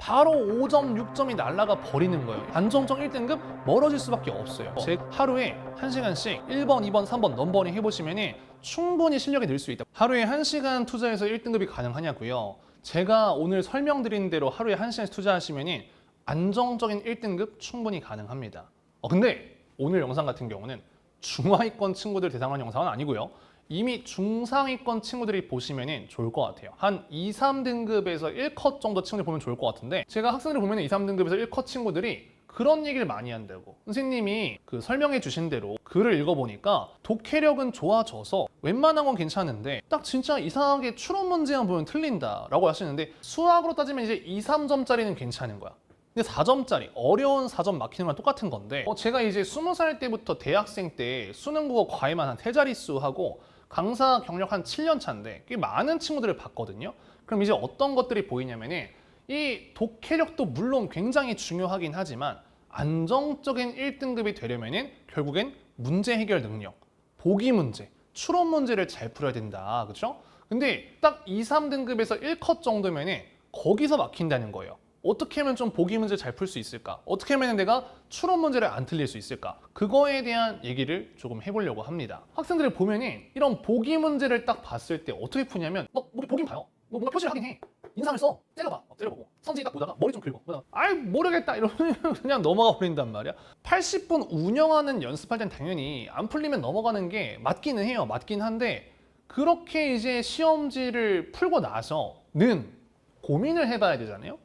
바로 5점, 6점이 날아가 버리는 거예요. 안정적 1등급 멀어질 수밖에 없어요. 제 하루에 1시간씩 1번, 2번, 3번 넘버링 해보시면 충분히 실력이 늘 수 있다. 하루에 1시간 투자해서 1등급이 가능하냐고요? 제가 오늘 설명드린 대로 하루에 1시간씩 투자하시면 안정적인 1등급 충분히 가능합니다. 근데 오늘 영상 같은 경우는 중하위권 친구들 대상으로 한 영상은 아니고요. 이미 중상위권 친구들이 보시면 좋을 것 같아요. 한 2, 3등급에서 1컷 정도 친구들 보면 좋을 것 같은데, 제가 학생들 보면 2, 3등급에서 1컷 친구들이 그런 얘기를 많이 한다고. 선생님이 그 설명해 주신 대로 글을 읽어보니까 독해력은 좋아져서 웬만한 건 괜찮은데 딱 진짜 이상하게 추론 문제만 보면 틀린다라고 하시는데, 수학으로 따지면 이제 2, 3점짜리는 괜찮은 거야. 근데 4점짜리 어려운 4점 막히는 건 똑같은 건데, 제가 이제 20살 때부터 대학생 때 수능 국어 과외만 한 3자릿수 하고 강사 경력 한 7년 차인데 꽤 많은 친구들을 봤거든요. 그럼 이제 어떤 것들이 보이냐면은, 이 독해력도 물론 굉장히 중요하긴 하지만 안정적인 1등급이 되려면은 결국엔 문제 해결 능력, 보기 문제, 추론 문제를 잘 풀어야 된다. 그렇죠? 근데 딱 2, 3등급에서 1컷 정도면은 거기서 막힌다는 거예요. 어떻게 하면 좀 보기 문제 잘 풀 수 있을까? 어떻게 하면 내가 추론 문제를 안 틀릴 수 있을까? 그거에 대한 얘기를 조금 해보려고 합니다. 학생들을 보면은 이런 보기 문제를 딱 봤을 때 어떻게 푸냐면, 우리 보긴 봐요. 뭔가 표시를 하긴 해. 인상을 써. 째려봐. 째려보고. 선지 딱 보다가 머리 좀 긁어. 아이 모르겠다 이러면 그냥 넘어가 버린단 말이야. 80분 운영하는 연습할 땐 당연히 안 풀리면 넘어가는 게 맞기는 해요. 맞긴 한데, 그렇게 이제 시험지를 풀고 나서는 고민을 해봐야 되잖아요.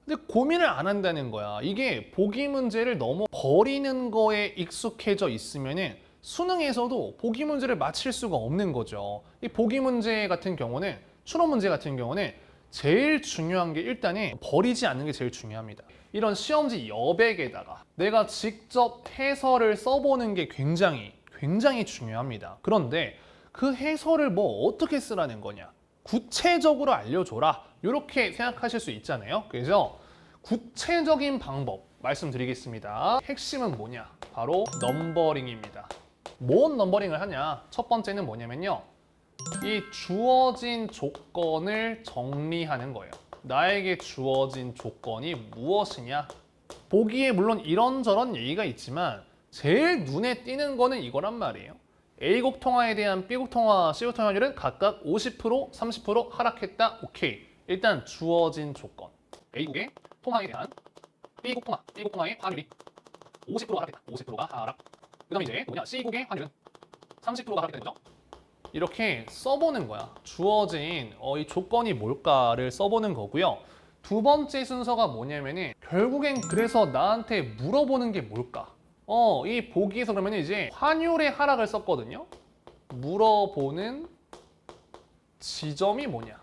근데 고민을 안 한다는 거야. 이게 보기 문제를 너무 버리는 거에 익숙해져 있으면은 수능에서도 보기 문제를 맞힐 수가 없는 거죠. 이 보기 문제 같은 경우는, 추론 문제 같은 경우는 제일 중요한 게 일단은 버리지 않는 게 제일 중요합니다. 이런 시험지 여백에다가 내가 직접 해설을 써보는 게 굉장히 중요합니다. 그런데 그 해설을 뭐 어떻게 쓰라는 거냐? 구체적으로 알려줘라. 이렇게 생각하실 수 있잖아요. 그래서 구체적인 방법 말씀드리겠습니다. 핵심은 뭐냐? 바로 넘버링입니다. 뭔 넘버링을 하냐? 첫 번째는 뭐냐면요, 이 주어진 조건을 정리하는 거예요. 나에게 주어진 조건이 무엇이냐? 보기에 물론 이런저런 얘기가 있지만 제일 눈에 띄는 거는 이거란 말이에요. A국 통화에 대한 B국 통화, C국 통화 확률은 각각 50%, 30% 하락했다. 오케이. 일단 주어진 조건. A국의 통화에 대한 B국 통화의 확률이 50% 하락했다. 50%가 하락. 그 다음에 이제 뭐냐? C국의 확률은 30%가 하락했다는 거죠. 이렇게 써보는 거야. 주어진 이 조건이 뭘까를 써보는 거고요. 두 번째 순서가 뭐냐면은, 결국엔 그래서 나한테 물어보는 게 뭘까? 이 보기에서 그러면 이제 환율의 하락을 썼거든요. 물어보는 지점이 뭐냐?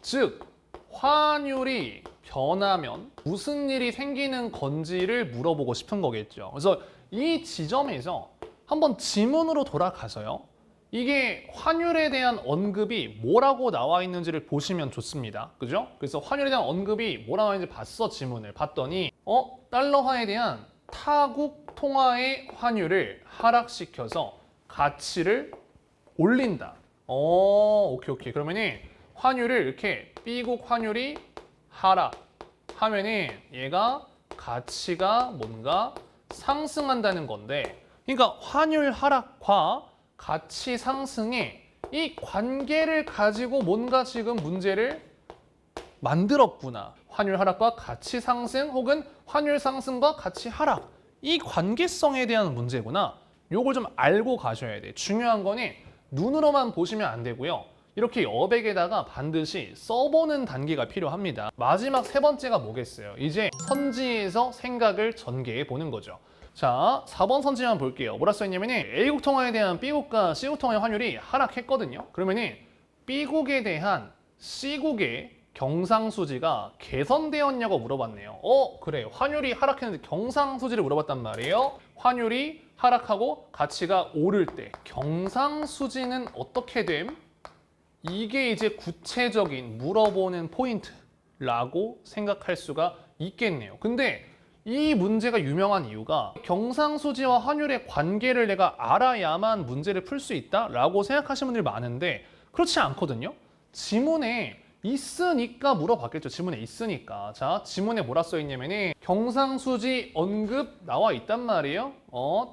즉, 환율이 변하면 무슨 일이 생기는 건지를 물어보고 싶은 거겠죠. 그래서 이 지점에서 한번 지문으로 돌아가서요, 이게 환율에 대한 언급이 뭐라고 나와 있는지를 보시면 좋습니다. 그죠? 그래서 환율에 대한 언급이 뭐라고 나와 있는지 봤어. 지문을 봤더니 달러화에 대한 타국 통화의 환율을 하락시켜서 가치를 올린다. 오케이. 그러면은 환율을 이렇게 B국 환율이 하락하면은 얘가 가치가 뭔가 상승한다는 건데, 그러니까 환율 하락과 가치 상승의 이 관계를 가지고 뭔가 지금 문제를 만들었구나. 환율 하락과 가치 상승, 혹은 환율 상승과 가치 하락, 이 관계성에 대한 문제구나. 요걸 좀 알고 가셔야 돼. 중요한 거는 눈으로만 보시면 안 되고요, 이렇게 여백에다가 반드시 써보는 단계가 필요합니다. 마지막 세 번째가 뭐겠어요? 이제 선지에서 생각을 전개해 보는 거죠. 자, 4번 선지만 볼게요. 뭐라 써있냐면은 A국 통화에 대한 B국과 C국 통화의 환율이 하락했거든요. 그러면은 B국에 대한 C국의 경상수지가 개선되었냐고 물어봤네요. 그래. 환율이 하락했는데 경상수지를 물어봤단 말이에요. 환율이 하락하고 가치가 오를 때 경상수지는 어떻게 됨? 이게 이제 구체적인 물어보는 포인트라고 생각할 수가 있겠네요. 근데 이 문제가 유명한 이유가, 경상수지와 환율의 관계를 내가 알아야만 문제를 풀 수 있다라고 생각하시는 분들이 많은데 그렇지 않거든요. 지문에 있으니까 물어봤겠죠. 지문에 있으니까. 자, 지문에 뭐라 써 있냐면은 경상수지 언급 나와 있단 말이에요.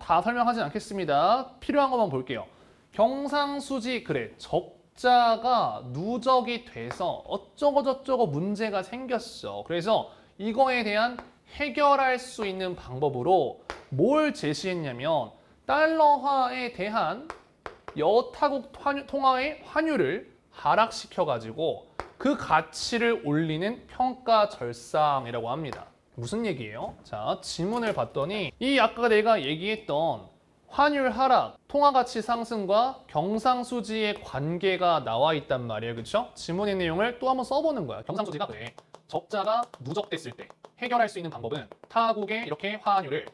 다 설명하진 않겠습니다. 필요한 것만 볼게요. 경상수지 그래 적자가 누적이 돼서 어쩌고저쩌고 문제가 생겼어. 그래서 이거에 대한 해결할 수 있는 방법으로 뭘 제시했냐면 달러화에 대한 여타국 통화의 환율을 하락시켜가지고 그 가치를 올리는 평가절상이라고 합니다. 무슨 얘기예요? 자, 지문을 봤더니 이 아까 내가 얘기했던 환율 하락, 통화가치 상승과 경상수지의 관계가 나와 있단 말이에요. 그렇죠? 지문의 내용을 또 한번 써보는 거야. 경상수지가 그래. 적자가 누적됐을 때 해결할 수 있는 방법은 타국의 이렇게 환율을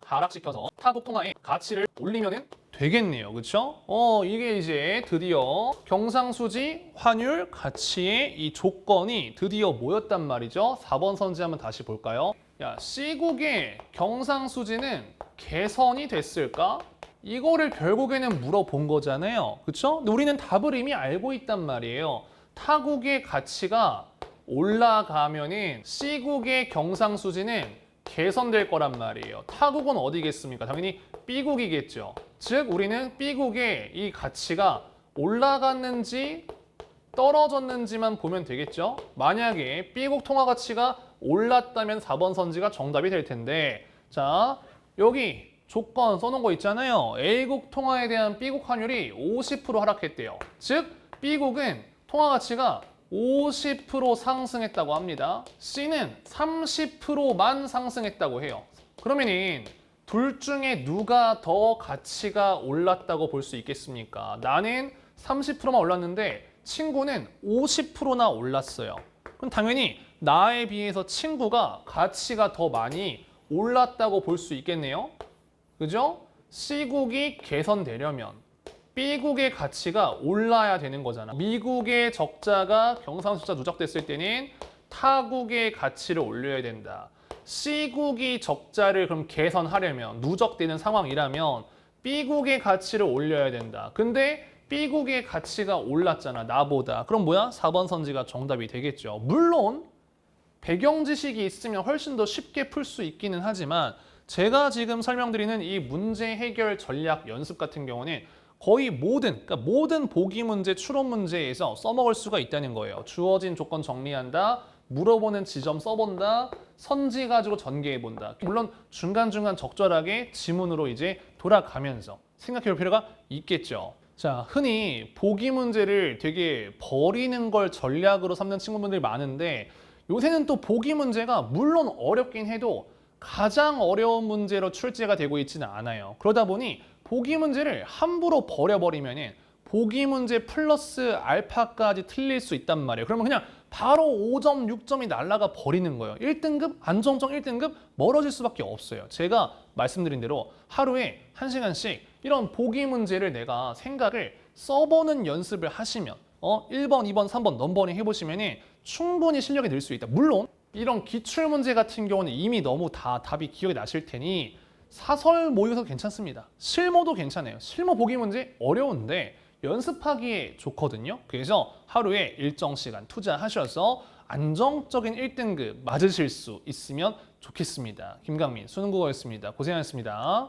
하락시켜서 타국 통화의 가치를 올리면은 되겠네요. 그렇죠? 이게 이제 드디어 경상수지 환율 가치의 이 조건이 드디어 모였단 말이죠. 4번 선지 한번 다시 볼까요? 야, C국의 경상수지는 개선이 됐을까? 이거를 결국에는 물어본 거잖아요. 그렇죠? 근데 우리는 답을 이미 알고 있단 말이에요. 타국의 가치가 올라가면은 C국의 경상수지는 개선될 거란 말이에요. 타국은 어디겠습니까? 당연히 B국이겠죠. 즉 우리는 B국의 이 가치가 올라갔는지 떨어졌는지만 보면 되겠죠. 만약에 B국 통화 가치가 올랐다면 4번 선지가 정답이 될 텐데, 자 여기 조건 써놓은 거 있잖아요. A국 통화에 대한 B국 환율이 50% 하락했대요. 즉 B국은 통화 가치가 50% 상승했다고 합니다. C는 30%만 상승했다고 해요. 그러면은 둘 중에 누가 더 가치가 올랐다고 볼 수 있겠습니까? 나는 30%만 올랐는데 친구는 50%나 올랐어요. 그럼 당연히 나에 비해서 친구가 가치가 더 많이 올랐다고 볼 수 있겠네요. 그죠? C국이 개선되려면 B국의 가치가 올라야 되는 거잖아. 미국의 적자가 경상수지가 누적됐을 때는 타국의 가치를 올려야 된다. C국이 적자를 그럼 개선하려면 누적되는 상황이라면 B국의 가치를 올려야 된다. 근데 B국의 가치가 올랐잖아, 나보다. 그럼 뭐야? 4번 선지가 정답이 되겠죠. 물론 배경 지식이 있으면 훨씬 더 쉽게 풀 수 있기는 하지만 제가 지금 설명드리는 이 문제 해결 전략 연습 같은 경우는 거의 그러니까 모든 보기 문제, 추론 문제에서 써먹을 수가 있다는 거예요. 주어진 조건 정리한다, 물어보는 지점 써본다, 선지 가지고 전개해본다. 물론 중간중간 적절하게 지문으로 이제 돌아가면서 생각해 볼 필요가 있겠죠. 자, 흔히 보기 문제를 되게 버리는 걸 전략으로 삼는 친구분들이 많은데 요새는 또 보기 문제가 물론 어렵긴 해도 가장 어려운 문제로 출제가 되고 있지는 않아요. 그러다 보니 보기 문제를 함부로 버려버리면 보기 문제 플러스 알파까지 틀릴 수 있단 말이에요. 그러면 그냥 바로 5점, 6점이 날아가 버리는 거예요. 1등급, 안정적 1등급 멀어질 수밖에 없어요. 제가 말씀드린 대로 하루에 1시간씩 이런 보기 문제를 내가 생각을 써보는 연습을 하시면 1번, 2번, 3번 넘버링 해보시면 충분히 실력이 늘 수 있다. 물론 이런 기출문제 같은 경우는 이미 너무 다 답이 기억이 나실 테니 사설 모의고사 괜찮습니다. 실무도 괜찮아요. 실무 보기 문제 어려운데 연습하기에 좋거든요. 그래서 하루에 일정 시간 투자하셔서 안정적인 1등급 맞으실 수 있으면 좋겠습니다. 김강민 수능국어였습니다. 고생하셨습니다.